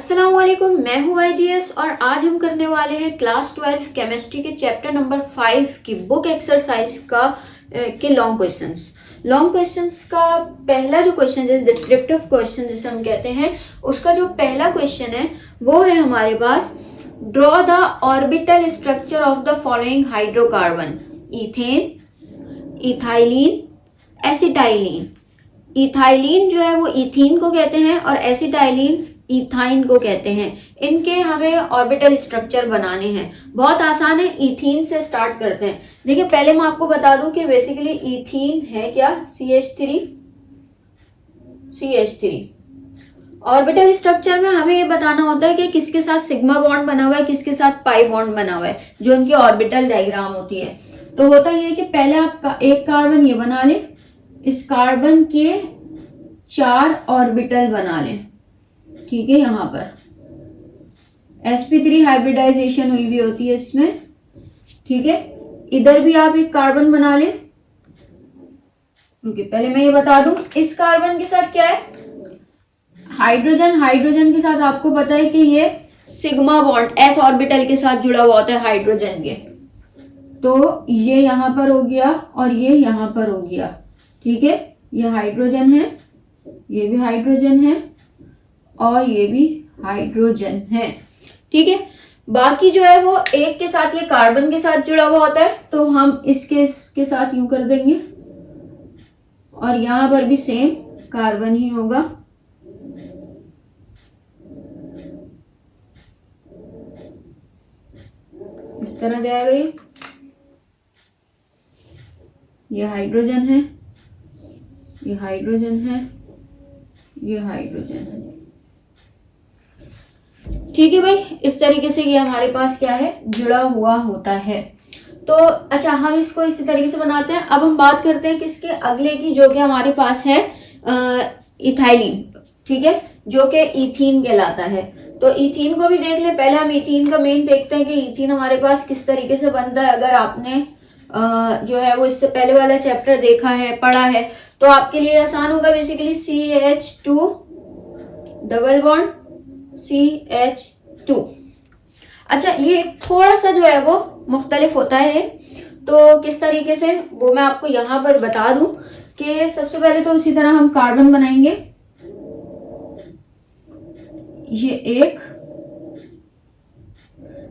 अस्सलाम वालेकुम, मैं हूँ IGS और आज हम करने वाले हैं क्लास 12 केमिस्ट्री के चैप्टर नंबर 5 की बुक एक्सरसाइज के लॉन्ग क्वेश्चंस का पहला जो क्वेश्चन है डिस्क्रिप्टिव क्वेश्चन जिसे हम कहते हैं, उसका जो पहला क्वेश्चन है वो है हमारे पास, draw the orbital structure of the following hydrocarbon, ethane, ethylene, acetylene. Ethylene जो है वो इथीन को कहते हैं और एसिटाइलिन इथाइन को कहते हैं। इनके हमें ऑर्बिटल स्ट्रक्चर बनाने हैं, बहुत आसान है। इथीन से स्टार्ट करते हैं। देखिए पहले मैं आपको बता दूं कि बेसिकली इथीन है क्या, CH3। ऑर्बिटल स्ट्रक्चर में हमें ये बताना होता है कि किसके साथ सिग्मा बॉन्ड बना हुआ है, किसके साथ पाई बॉन्ड बना हुआ है, जो उनकी ऑर्बिटल डायग्राम होती है। तो होता ये है कि पहले आप एक कार्बन ये बना लें, इस कार्बन के 4 ऑर्बिटल बना लें, ठीक है। यहां पर sp3 हाइब्रिडाइजेशन हुई भी होती है इसमें, ठीक है। इधर भी आप एक कार्बन बना लें। रुकिए पहले मैं ये बता दूं, इस कार्बन के साथ क्या है, हाइड्रोजन के साथ आपको पता है कि ये सिग्मा बॉन्ड s ऑर्बिटल के साथ जुड़ा हुआ होता है हाइड्रोजन के। तो ये यहां पर हो गया और ये यहां पर हो गया, ठीक है। ये हाइड्रोजन है, ये भी हाइड्रोजन है और ये भी हाइड्रोजन है, ठीक है। बाकी जो है वो एक के साथ ये कार्बन के साथ जुड़ा हुआ होता है, तो हम इसके साथ यूं कर देंगे और यहां पर भी सेम कार्बन ही होगा। इस तरह जाएगा ये हाइड्रोजन है, ये हाइड्रोजन है, ये हाइड्रोजन है, ठीक है भाई। इस तरीके से ये हमारे पास क्या है, जुड़ा हुआ होता है। तो अच्छा, हम इसको इसी तरीके से बनाते हैं। अब हम बात करते हैं किसके, अगले की, जो कि हमारे पास है इथाइलिन, ठीक है, जो कि इथीन कहलाता है। तो इथीन को भी देख ले। पहले हम इथीन का मेन देखते हैं कि इथीन हमारे पास किस तरीके से बनता है। अगर आपने जो है वो इससे पहले वाला चैप्टर देखा है, पढ़ा है, तो आपके लिए आसान होगा। Basically CH2 double bond CH2। अच्छा, ये थोड़ा सा जो है वो मुख्तलिफ होता है, तो किस तरीके से वो मैं आपको यहां पर बता दूं कि सबसे पहले तो उसी तरह हम कार्बन बनाएंगे, ये एक।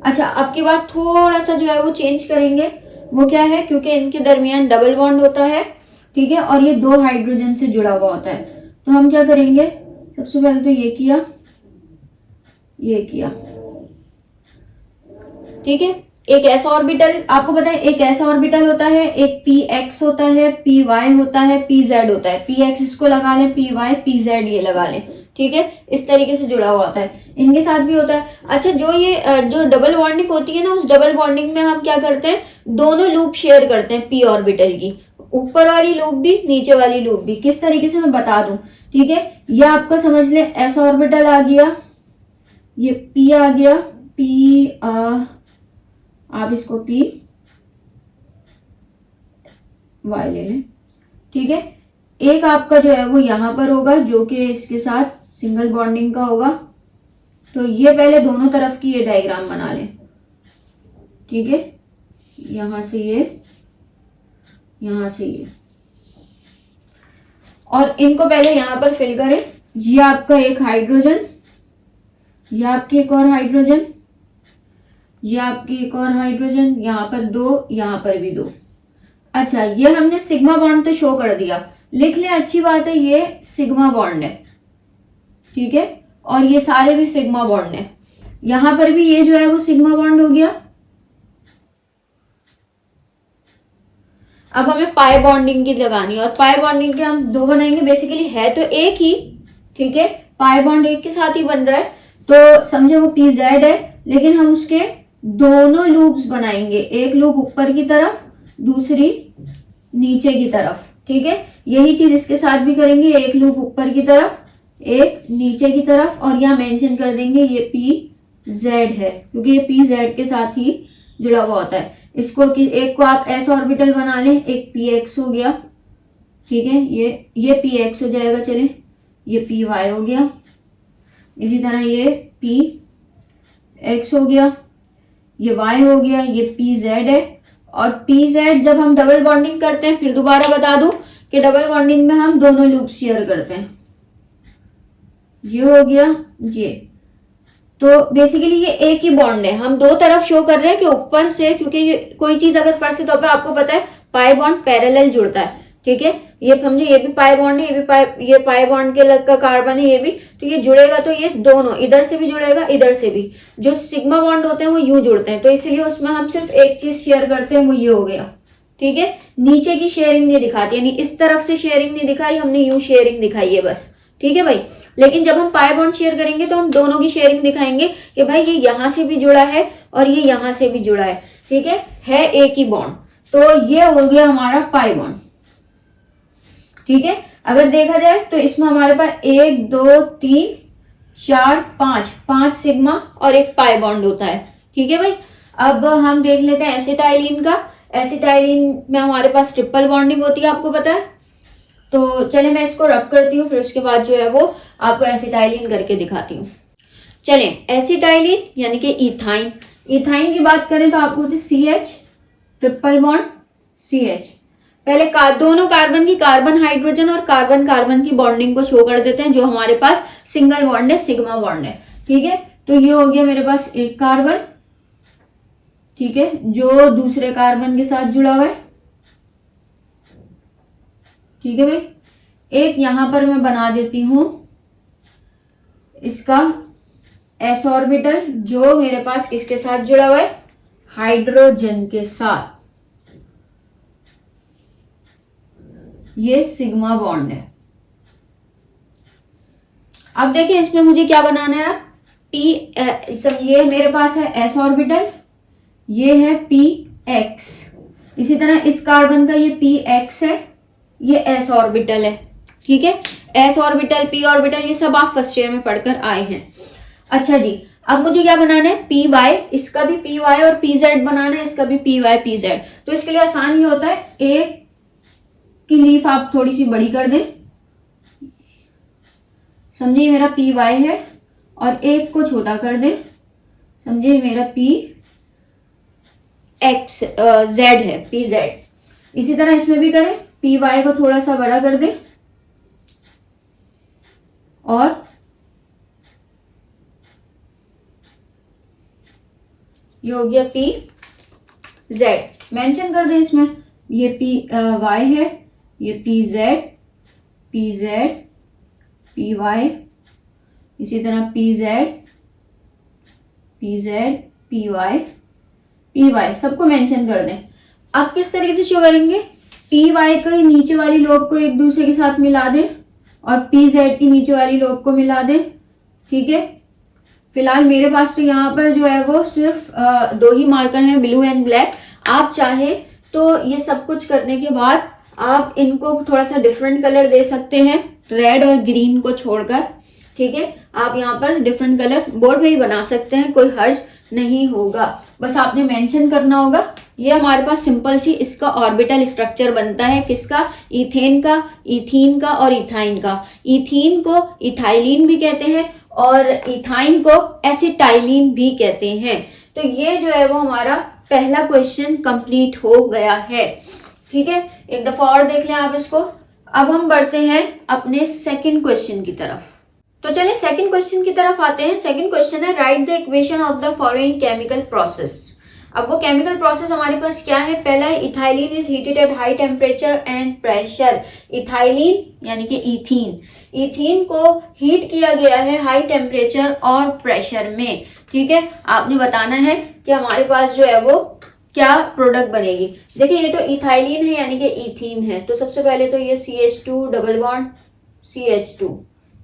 अच्छा, अब की बार थोड़ा सा जो है वो चेंज करेंगे। वो क्या है, क्योंकि इनके दरमियान डबल बॉन्ड होता है, ठीक है, और ये 2 हाइड्रोजन से जुड़ा हुआ होता है। तो हम क्या करेंगे, सबसे पहले तो ये किया, ये किया, ठीक है। एक s ऑर्बिटल, आपको पता है एक s ऑर्बिटल होता है, एक px होता है, py होता है, pz होता है। px इसको लगा लें, py pz ये लगा लें, ठीक है। इस तरीके से जुड़ा हुआ होता है, इनके साथ भी होता है। अच्छा, जो डबल बॉन्डिंग होती है ना, उस डबल बॉन्डिंग में हम क्या करते हैं, दोनों लूप शेयर करते हैं p ऑर्बिटल की, ऊपर वाली लूप भी नीचे वाली लूप भी। किस तरीके से मैं बता दूं, ठीक है। यह आपका समझ लें, s ऑर्बिटल आ गया, ये p आ गया, आप इसको p y ले लें, ठीक है। एक आपका जो है वो यहां पर होगा, जो कि इसके साथ सिंगल बॉन्डिंग का होगा। तो ये पहले दोनों तरफ की ये डायग्राम बना लें, ठीक है। यहां से ये, यहां से ये, और इनको पहले यहां पर फिल करें। ये आपका एक हाइड्रोजन, ये आपकी एक और हाइड्रोजन, ये आपकी एक और हाइड्रोजन, यहां पर 2, यहां पर भी 2। अच्छा, ये हमने सिग्मा बॉन्ड तो शो कर दिया, लिख ले, अच्छी बात है, ये सिग्मा बॉन्ड है, ठीक है, और ये सारे भी सिग्मा बॉन्ड है। यहां पर भी ये जो है वो सिग्मा बॉन्ड हो गया। अब हमें पाई बॉन्डिंग की लगानी है, और पाई बॉन्डिंग के हम 2 बनाएंगे। बेसिकली है तो एक ही, ठीक है, पाई बॉन्ड एक के साथ ही बन रहा है, तो समझो वो PZ है, लेकिन हम उसके दोनों लूप्स बनाएंगे, एक लूप ऊपर की तरफ, दूसरी नीचे की तरफ, ठीक है। यही चीज इसके साथ भी करेंगे, एक लूप ऊपर की तरफ, एक नीचे की तरफ, और यहां मेंशन कर देंगे ये PZ है, क्योंकि ये PZ के साथ ही जुड़ा हुआ होता है। इसको एक को आप s ऑर्बिटल बना लें, एक px हो गया, ठीक है, ये px हो जाएगा, चले, ये py हो गया। इसी तरह ये पी एक्स हो गया, ये वाई हो गया, ये पी जेड है। और पी जेड जब हम डबल बॉन्डिंग करते हैं, फिर दोबारा बता दूं कि डबल बॉन्डिंग में हम दोनों लूप शेयर करते हैं। ये हो गया ये, तो बेसिकली ये एक ही बॉन्ड है। हम दो तरफ शो कर रहे हैं कि ऊपर से, क्योंकि ये कोई चीज अगर फर्स्ट के तौर पे आपको पता है पाई बॉन्ड पैरेलल जुड़ता है, ठीक है, ये समझे, ये भी पाई बॉन्ड है, ये भी ये पाई बॉन्ड के लग का कार्बन है, ये भी, तो ये जुड़ेगा तो ये दोनों इधर से भी जुड़ेगा, इधर से भी। जो सिग्मा बॉन्ड होते हैं वो यूं जुड़ते हैं, तो इसलिए उसमें हम सिर्फ एक चीज शेयर करते हैं, वो ये हो गया, ठीक है। नीचे की शेयरिंग नहीं दिखाती, यानी इस तरफ से शेयरिंग नहीं दिखाई, हमने यूं शेयरिंग दिखाई है बस, ठीक है भाई। लेकिन जब हम पाई बॉन्ड शेयर करेंगे तो हम दोनों की शेयरिंग दिखाएंगे कि भाई ये यहां से भी जुड़ा है और ये यहां से भी जुड़ा है, ठीक है एक ही बॉन्ड। तो ये हो गया हमारा पाई बॉन्ड, ठीक है। अगर देखा जाए तो इसमें हमारे पास 1 2 3 4 5 सिग्मा और एक पाई बॉन्ड होता है, ठीक है भाई। अब हम देख लेते हैं एसिटाइलिन का। एसिटाइलिन में हमारे पास ट्रिपल बॉन्डिंग होती है, आपको पता है। तो चले मैं इसको रब करती हूँ, फिर उसके बाद जो है वो आपको एसिटाइलिन करके दिखाती हूँ। चले एसिटाइलिन यानी कि इथाइन। इथाइन की बात करें तो आपको होती है CH ट्रिपल बॉन्ड CH। पहले दोनों कार्बन की कार्बन हाइड्रोजन और कार्बन कार्बन की बॉन्डिंग को शो कर देते हैं, जो हमारे पास सिंगल बॉन्ड है, सिग्मा बॉन्ड है, ठीक है। तो ये हो गया मेरे पास एक कार्बन, ठीक है, जो दूसरे कार्बन के साथ जुड़ा हुआ है, ठीक है भाई। एक यहां पर मैं बना देती हूं इसका s ऑर्बिटल, जो मेरे पास किसके साथ जुड़ा हुआ है, हाइड्रोजन के साथ। ये सिग्मा बॉन्ड है। अब देखिए इसमें मुझे क्या बनाना है, पी सब ये मेरे पास है s ऑर्बिटल, ये है px। इसी तरह इस कार्बन का ये px है, ये s ऑर्बिटल है, ठीक है। s ऑर्बिटल, p ऑर्बिटल, ये सब आप फर्स्ट ईयर में पढ़कर आए हैं। अच्छा जी, अब मुझे क्या बनाना है, py, इसका भी py और pz बनाना है, इसका भी py pz। तो इसके लिए आसान ही होता है, a की लीफ आप थोड़ी सी बड़ी कर दें, समझिए मेरा py है, और एक को छोटा कर दें, समझिए मेरा px z है, pz। इसी तरह इसमें भी करें, py को थोड़ा सा बड़ा कर दें और ये हो गया pz। मेंशन कर दें इसमें, ये py है, ये pz py, इसी तरह pz py सबको मेंशन कर दें। अब किस तरीके से शो करेंगे, py के नीचे वाली लोब को एक दूसरे के साथ मिला दें और pz की नीचे वाली लोब को मिला दें, ठीक है। फिलहाल मेरे पास तो यहाँ पर जो है वो सिर्फ दो ही मार्कर हैं, ब्लू एंड ब्लैक। आप चाहे तो ये सब कुछ करने के बाद आप इनको थोड़ा सा डिफरेंट कलर दे सकते हैं, रेड और ग्रीन को छोड़कर, ठीक है। आप यहाँ पर डिफरेंट कलर बोर्ड में ही बना सकते हैं, कोई हर्ज नहीं होगा, बस आपने मेंशन करना होगा। ये हमारे पास सिंपल सी इसका ऑर्बिटल स्ट्रक्चर बनता है, किसका, इथेन का, इथीन का और इथाइन का। इथीन को इथाइलिन भी कहते हैं और इथाइन को एसिटाइलिन भी कहते हैं। तो ये जो है वो हमारा पहला क्वेश्चन कंप्लीट हो गया है, ठीक है। एक दफा और देख लें आप इसको। अब हम बढ़ते हैं अपने सेकंड क्वेश्चन की तरफ। तो चलिए सेकंड क्वेश्चन की तरफ आते हैं। सेकंड क्वेश्चन है, right the equation of the following chemical process. अब वो केमिकल प्रोसेस हमारे पास क्या है, पहला है ethylene is heated at high temperature and pressure. Ethylene यानी कि इथीन, इथीन को हीट किया गया है हाई टेम्परेचर और प्रेशर में, ठीक है। आपने बताना है कि हमारे पास जो है वो क्या प्रोडक्ट बनेगी। देखिए ये तो इथाइलिन है यानी कि इथीन है, तो सबसे पहले तो ये CH2 डबल बॉन्ड CH2,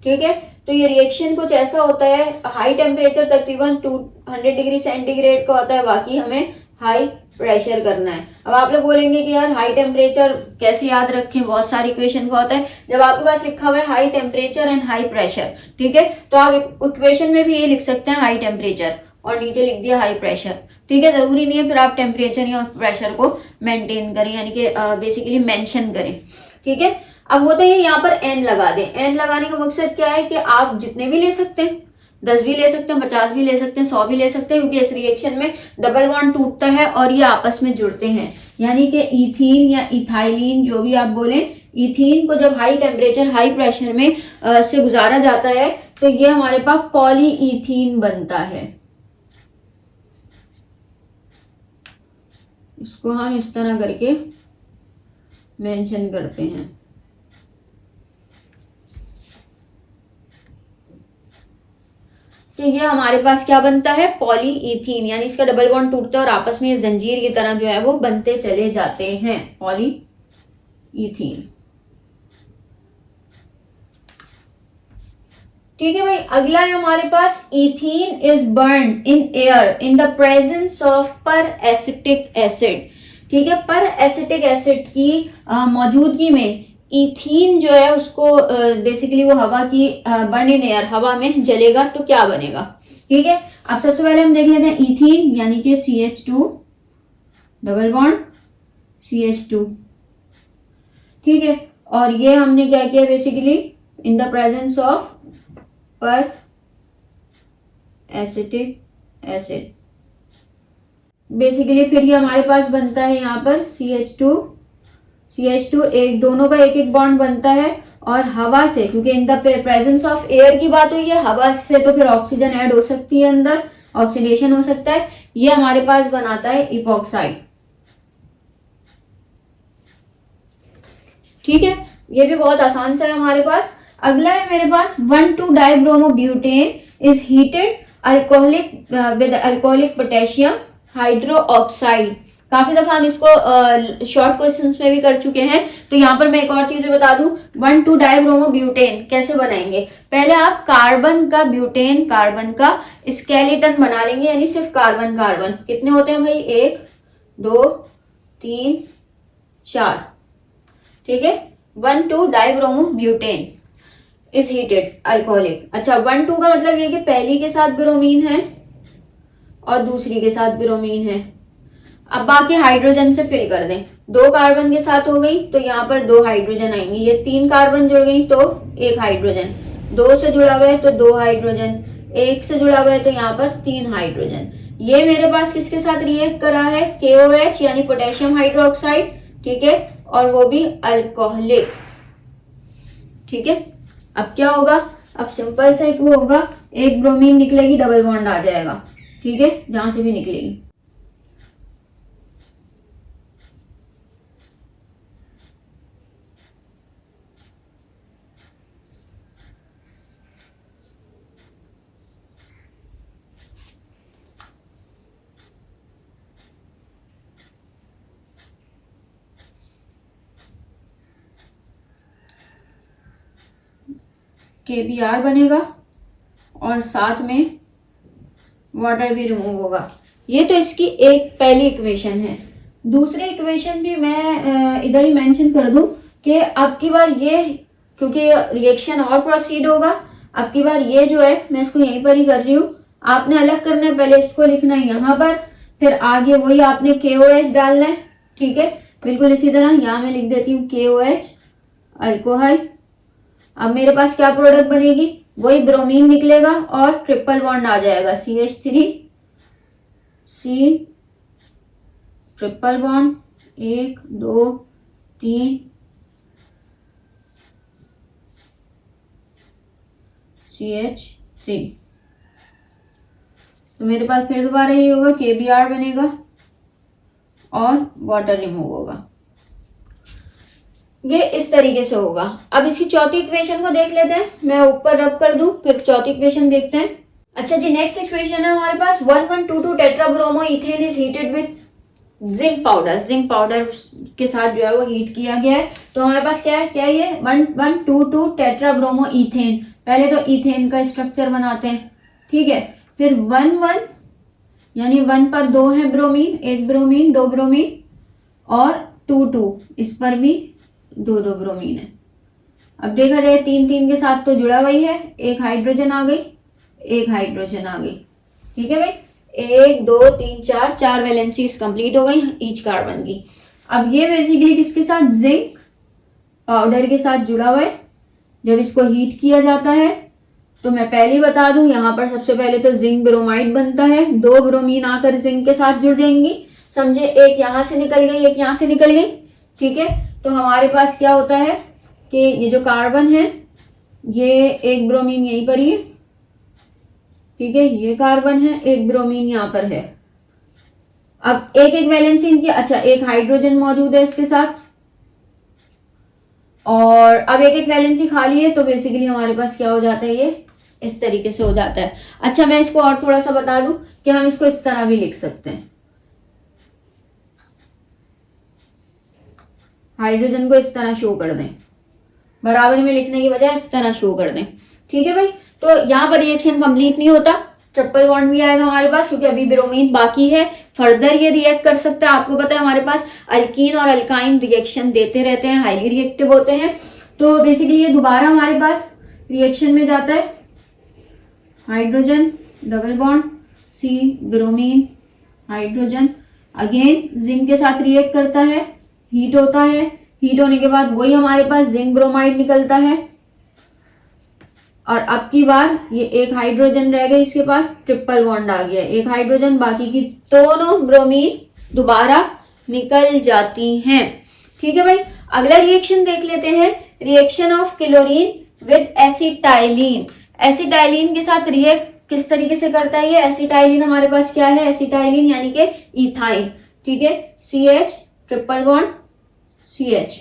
ठीक है। तो ये रिएक्शन कुछ ऐसा होता है, हाई टेम्परेचर तकरीबन 200 डिग्री सेंटीग्रेड का होता है, बाकी हमें हाई प्रेशर करना है। अब आप लोग बोलेंगे कि यार हाई टेम्परेचर कैसे याद रखें, बहुत सारी इक्वेशन का होता है। जब आपके पास लिखा हुआ है high temperature and high pressure, ठीक है, तो आप इक्वेशन में भी ये लिख सकते हैं हाई टेम्परेचर और नीचे लिख दिया हाई प्रेशर, ठीक है। जरूरी नहीं है फिर आप टेम्परेचर या प्रेशर को मेंटेन करें, यानी कि बेसिकली मेंशन करें, ठीक है। अब होता है यहाँ पर n लगा दें। n लगाने का मकसद क्या है कि आप जितने भी ले सकते हैं, 10 भी ले सकते हैं, 50 भी ले सकते हैं, 100 भी ले सकते हैं, क्योंकि इस रिएक्शन में डबल बॉन्ड टूटता है और ये आपस में जुड़ते हैं। यानी कि इथीन या इथाइलिन जो भी आप बोले, इथीन को जब हाई टेम्परेचर हाई प्रेशर में से गुजारा जाता है तो ये हमारे पास पॉलीइथीन बनता है। इसको हम इस तरह करके मेंशन करते हैं। कि ये हमारे पास क्या बनता है, पॉलीइथीन, यानी इसका डबल बॉन्ड टूटता है और आपस में ये जंजीर की तरह जो है वो बनते चले जाते हैं, पॉलीइथीन। ठीक है भाई, अगला है हमारे पास ethene is burn in air in the presence of peracetic acid. ठीक है, पर एसिटिक एसिड की मौजूदगी में इथीन जो है उसको बेसिकली वो हवा की बर्न इन एयर, हवा में जलेगा तो क्या बनेगा। ठीक है, अब सबसे पहले हम देख लेते हैं इथीन यानी कि CH2 डबल बॉन्ड CH2। ठीक है, और ये हमने क्या किया basically in the presence of peracetic acid. Basically फिर ये हमारे पास बनता है यहाँ पर CH2 एक, दोनों का एक एक बॉन्ड बनता है और हवा से, क्योंकि इन द प्रेजेंस ऑफ एयर की बात हुई है, हवा से तो फिर ऑक्सीजन ऐड हो सकती है, अंदर ऑक्सीडेशन हो सकता है, ये हमारे पास बनाता है इपॉक्साइड। ठीक है, ये भी बहुत आसान सा है हमारे पास। अगला है मेरे पास one two dibromobutane is heated alcoholic with alcoholic potassium hydroxide. काफी दफा हम इसको शॉर्ट क्वेश्चंस में भी कर चुके हैं, तो यहाँ पर मैं एक और चीज बता दूं, 1,2-डाइब्रोमोब्यूटेन कैसे बनाएंगे। पहले आप कार्बन का, ब्यूटेन कार्बन का स्केलेटन बना लेंगे, यानी सिर्फ कार्बन कार्बन। कितने होते हैं भाई, 1 2 3 4। ठीक है, 1,2-डाइब्रोमोब्यूटेन इज हीटेड अल्कोहलिक। अच्छा, 1,2 का मतलब ये कि पहली के साथ ब्रोमीन है और दूसरी के साथ ब्रोमीन है। अब बाकी हाइड्रोजन से फिल कर दें, 2 कार्बन के साथ हो गई तो यहाँ पर 2 हाइड्रोजन आएंगी, ये 3 कार्बन जुड़ गई तो 1 हाइड्रोजन, 2 से जुड़ा हुआ है तो 2 हाइड्रोजन, 1 से जुड़ा हुआ है तो यहाँ पर 3 हाइड्रोजन। ये मेरे पास किसके साथ रिएक्ट करा है, KOH यानी पोटेशियम हाइड्रोक्साइड। ठीक है, और वो भी अल्कोहलिक। ठीक है, अब क्या होगा, अब सिंपल सा एक वो होगा, एक ब्रोमीन निकलेगी, डबल बॉन्ड आ जाएगा। ठीक है, जहां से भी निकलेगी। KBr बनेगा और साथ में वाटर भी रिमूव होगा। ये तो इसकी एक पहली इक्वेशन है। दूसरी इक्वेशन भी मैं इधर ही मेंशन कर दूं कि अब की बार ये, क्योंकि रिएक्शन और प्रोसीड होगा, अब की बार ये जो है मैं इसको यहीं पर ही कर रही हूँ। आपने अलग करना है, पहले इसको लिखना है यहाँ पर, फिर आगे वही आपने KOH डालना है। ठीक है, बिल्कुल इसी तरह यहाँ मैं लिख देती हूँ KOH अल्कोहल। अब मेरे पास क्या प्रोडक्ट बनेगी, वही ब्रोमीन निकलेगा और ट्रिपल बॉन्ड आ जाएगा, CH3 C triple bond 1 2 3 CH3। तो मेरे पास फिर दोबारा ये होगा, KBr बनेगा और वाटर रिमूव होगा। ये इस तरीके से होगा। अब इसकी चौथी इक्वेशन को देख लेते हैं, मैं ऊपर रब कर दूं, फिर चौथी इक्वेशन देखते हैं। अच्छा जी, नेक्स्ट इक्वेशन है हमारे पास 1122 tetrabromoethane is heated with zinc powder. Zinc powder के साथ जो है वो हीट किया गया है। तो हमारे पास क्या है, क्या ये 1122 टेट्राब्रोमो इथेन। पहले तो इथेन का स्ट्रक्चर बनाते हैं। ठीक है, फिर 1 यानी 1 पर 2 है ब्रोमीन, 1 ब्रोमीन 2 ब्रोमीन, और 2 इस पर भी 2 ब्रोमीन है। अब देखा जाए 3 के साथ तो जुड़ा हुई है, 1 हाइड्रोजन आ गई, 1 हाइड्रोजन आ गई। ठीक है भाई, 1 2 3 4 वैलेंसीज कंप्लीट हो गई ईच कार्बन की। अब ये बेसिकली किसके साथ, जिंक पाउडर के साथ जुड़ा हुआ है। जब इसको हीट किया जाता है तो मैं पहले ही बता दूं, यहाँ पर सबसे पहले तो जिंक ब्रोमाइड बनता है, 2 ब्रोमीन आकर जिंक के साथ जुड़ जाएंगी, समझे, एक यहां से निकल गई, एक यहां से निकल गई, ठीक है। तो हमारे पास क्या होता है कि ये जो कार्बन है, ये एक ब्रोमीन यहीं पर ही है, ठीक है, ये कार्बन है, एक ब्रोमीन यहां पर है। अब एक एक वैलेंसी इनकी, अच्छा एक हाइड्रोजन मौजूद है इसके साथ, और अब एक एक वैलेंसी खाली है, तो बेसिकली हमारे पास क्या हो जाता है, ये इस तरीके से हो जाता है। अच्छा मैं इसको और थोड़ा सा बता दूं कि हम इसको इस तरह भी लिख सकते हैं, हाइड्रोजन को इस तरह शो कर दें, बराबर में लिखने की बजाय इस तरह शो कर दें, ठीक है भाई। तो यहाँ पर रिएक्शन कंप्लीट नहीं होता, ट्रिपल बॉन्ड भी आएगा हमारे पास, क्योंकि अभी ब्रोमीन बाकी है, फर्दर ये रिएक्ट कर सकता है। आपको पता है हमारे पास अल्कीन और अल्काइन रिएक्शन देते रहते हैं, हाईली रिएक्टिव होते हैं। तो बेसिकली ये दोबारा हमारे पास रिएक्शन में जाता है, hydrogen double bond C bromine hydrogen, again zinc के साथ रिएक्ट करता है, हीट होता है, हीट होने के बाद वही हमारे पास जिंक ब्रोमाइड निकलता है, और अब की बार ये एक हाइड्रोजन रह गई इसके पास, ट्रिपल बॉन्ड आ गया, एक हाइड्रोजन, बाकी की दोनों ब्रोमीन दोबारा निकल जाती हैं, ठीक है भाई। अगला रिएक्शन देख लेते हैं, reaction of chlorine with acetylene. Acetylene के साथ रिएक्ट किस तरीके से करता है ये, एसिटाइलिन हमारे पास क्या है, एसिटाइलिन यानी कि इथाइन, ठीक है, CH ट्रिपल बॉन्ड CH,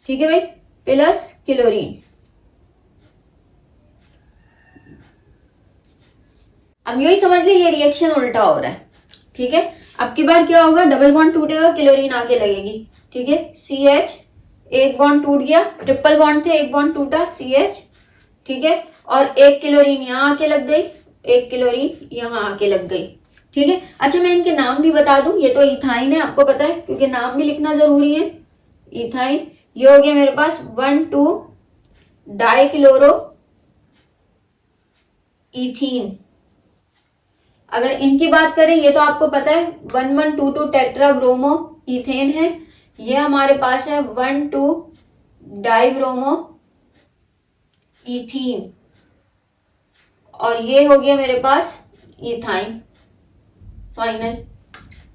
ठीक है भाई, प्लस क्लोरीन। अब यही समझ ली ये रिएक्शन उल्टा हो रहा है, ठीक है। अब की बार क्या होगा, डबल बॉन्ड टूटेगा, क्लोरीन आके लगेगी, ठीक है, CH एक बॉन्ड टूट गया, ट्रिपल बॉन्ड थे, एक बॉन्ड टूटा CH, ठीक है, और एक क्लोरीन यहाँ आके लग गई, एक क्लोरीन यहाँ आके लग गई, ठीक है। अच्छा मैं इनके नाम भी बता दूं, ये तो इथाइन है, आपको पता है, क्योंकि नाम भी लिखना जरूरी है, इथाइन। ये हो गया मेरे पास 1,2 डाइक्लोरो इथीन। अगर इनकी बात करें, ये तो आपको पता है 1122 टेट्रा ब्रोमो इथेन है, ये हमारे पास है 1,2 डाइब्रोमो इथीन, और ये हो गया मेरे पास इथाइन फाइनल,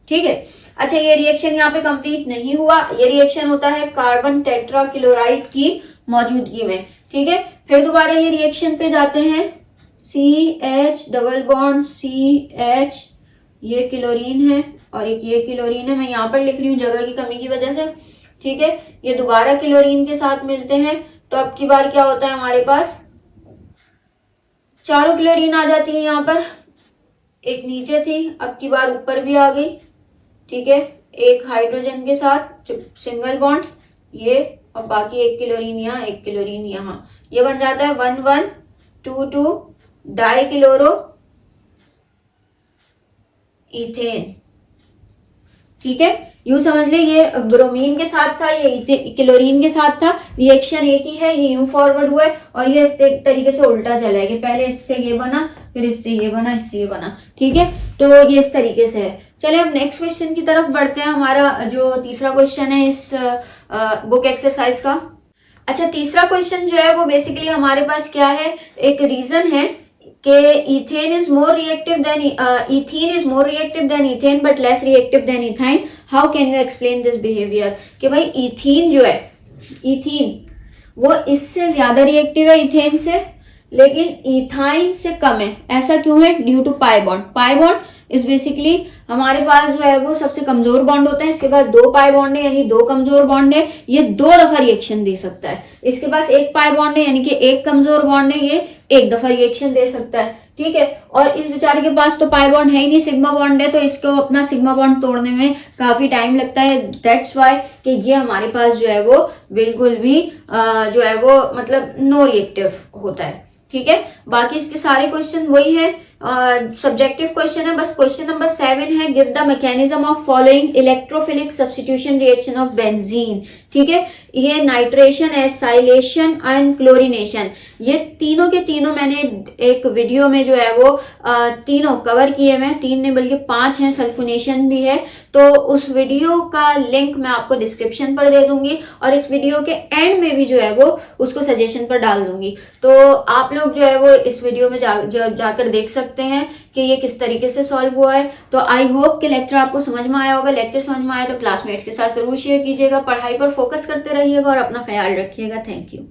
ठीक है। अच्छा ये रिएक्शन यहाँ पे कंप्लीट नहीं हुआ, ये रिएक्शन होता है कार्बन टेट्रा क्लोराइड की मौजूदगी में, ठीक है। फिर दोबारा ये रिएक्शन पे जाते हैं, CH डबल बॉन्ड CH, ये क्लोरीन है और एक ये क्लोरीन है, मैं यहाँ पर लिख रही हूँ जगह की कमी की वजह से, ठीक है। ये दोबारा क्लोरीन के साथ मिलते हैं, तो अब की बार क्या होता है हमारे पास, चारों क्लोरीन आ जाती है यहाँ पर, एक नीचे थी, अब की बार ऊपर भी आ गई, ठीक है, एक हाइड्रोजन के साथ सिंगल बॉन्ड ये, और बाकी एक क्लोरीन यहाँ, एक क्लोरीन यहाँ, ये बन जाता है 1122 डाइक्लोरो इथेन, ठीक है। यूं समझ ले ये ब्रोमीन के साथ था, ये क्लोरीन के साथ था, रिएक्शन एक ही है, ये यूं फॉरवर्ड हुआ है, और ये इस तरीके से उल्टा चला है कि पहले इससे ये बना, फिर इससे ये बना, इससे ये बना, ठीक है। तो ये इस तरीके से है। चले अब नेक्स्ट क्वेश्चन की तरफ बढ़ते हैं। हमारा जो तीसरा क्वेश्चन है इस बुक एक्सरसाइज का। अच्छा तीसरा क्वेश्चन जो है वो बेसिकली हमारे पास क्या है, एक रीजन है कि ethane is more reactive than ethene is more reactive than ethane but less reactive than ethyne, how can you explain this behaviour. कि भाई इथीन जो है, इथीन वो इससे ज्यादा रिएक्टिव है इथेन से, लेकिन इथाइन से कम है। ऐसा क्यों है, due to pi bond. Pi bond इस बेसिकली हमारे पास जो है वो सबसे कमजोर बॉन्ड होता है, इसके पास 2 पाई बॉन्ड है यानी 2 कमजोर बॉन्ड है, ये 2 दफा रिएक्शन दे सकता है। इसके पास 1 पाई बॉन्ड है यानी कि 1 कमजोर बॉन्ड है, ये 1 दफा रिएक्शन दे सकता है, ठीक है। और इस बेचारे के पास तो पाई बॉन्ड है ही नहीं, सिग्मा बॉन्ड है, तो इसको अपना सिग्मा बॉन्ड तोड़ने में काफी टाइम लगता है। दैट्स वाई कि ये हमारे पास जो है वो बिल्कुल भी जो है वो मतलब नो रिएक्टिव होता है, ठीक है। बाकी इसके सारे क्वेश्चन वही है, सब्जेक्टिव क्वेश्चन है बस। क्वेश्चन नंबर 7 है, give the mechanism of following electrophilic substitution reaction of benzene. ठीक है, ये नाइट्रेशन, एसाइलेशन एंड क्लोरिनेशन, ये तीनों के तीनों मैंने एक वीडियो में जो है वो तीनों कवर किए हुए हैं, 3 नहीं बल्कि 5 हैं, सल्फोनेशन भी है। तो उस वीडियो का लिंक मैं आपको डिस्क्रिप्शन पर दे दूंगी और इस वीडियो के एंड में भी जो है वो उसको सजेशन पर डाल दूंगी। तो आप लोग जो है वो इस वीडियो में जाकर देख सकते हैं कि ये किस तरीके से सॉल्व हुआ है। तो आई होप कि लेक्चर आपको समझ में आया होगा। लेक्चर समझ में आया तो क्लासमेट्स के साथ जरूर शेयर कीजिएगा, पढ़ाई पर फोकस करते रहिएगा और अपना ख्याल रखिएगा। Thank you.